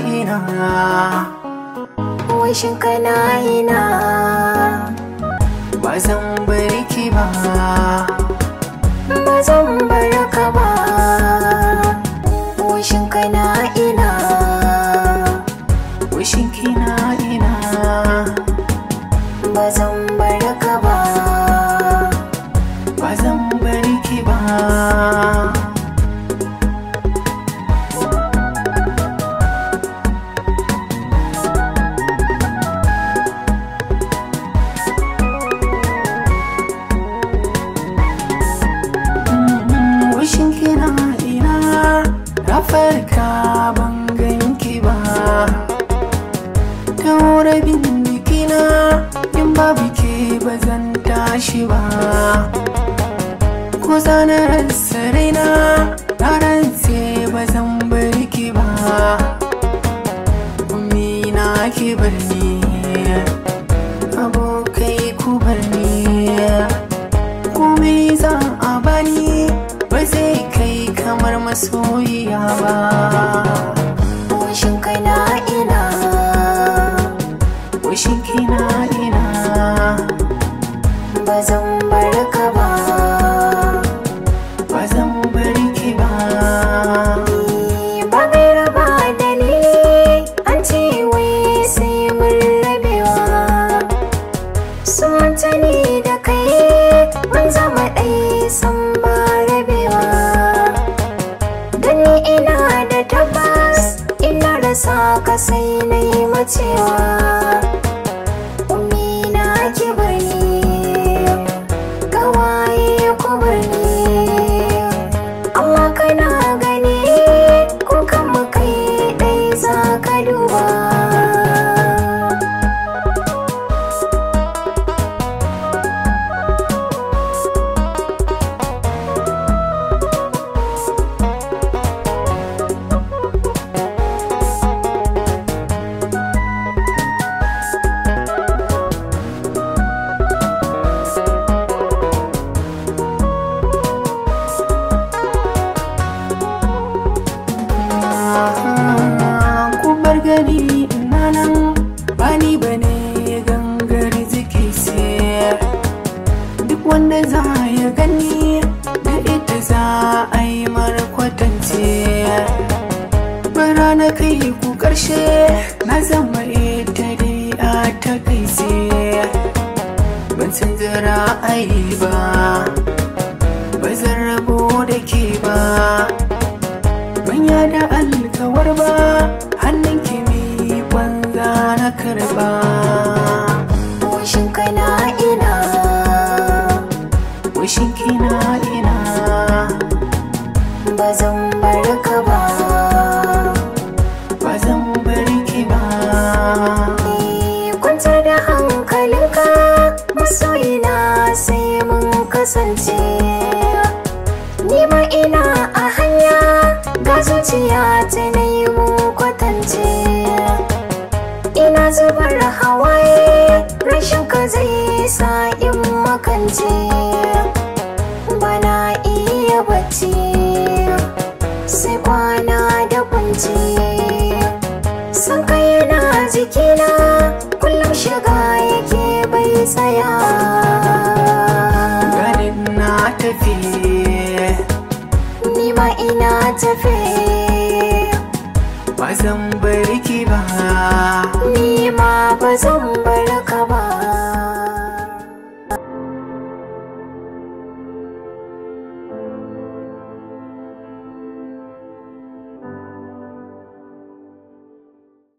ina, wishin kana ina, ba zan bari ki ba, ba zan bar ka ba. Wishin kana ina, wishin kina ina, ba zan bar ka ba, ba zan bari ki ba. Wishin kina ina, na farka ban ganki ba, ta rabin jikina in babu ke ba zan tashi ba. Ko zana rasa raina, na rantse ba zan bar ki ba. Umina ki bar ni, abokai ku bar ni, komai za a bani ba zai kai kamar masoyiya ba. wishin kana ina, Wishin kina ina, ba zan bar ka ba, ba zan bari ki ba. ba gaira ba dalili an ce wai sai mun rabewa. Sun tani da kai mun zama ɗai san ba rabewa. Dan ni ina da tabbas ina rasa ka sai na yi macewa. Umina ki bari, gawaye ku bari, amma kana gani ko kama kai ɗai za ka duba. Ku bar gani ina nan, bani bane gangar jiki sai duk wanda za ya gani da ita za a yi mara kwatance. Bara na kai ku karshe, na zama ita dai a takaice. Ban canza ra'ayi ba, ba zan rabo da ke ba, ban yada alkawar ba, hannun kimi banza na karba. Wishin kana ina, Wishin kina ina, ba zan bar ka ba, ba zan bari ki ba. kwantar da hankalinka masoyina sai mun kasance. Ni ma ina a hanya ga zuciya ta na yi mun kwatance. Ina zubar hawaye rashin ka zai sa in makance. Bana iya bacci sai kwana da kunci. San ka yana jikina kullum shiga yake bai tsaya. Ganin na tafi, Ni ma ina tafe, ba zan bari ki ba. ni ma ba zan bar ka ba.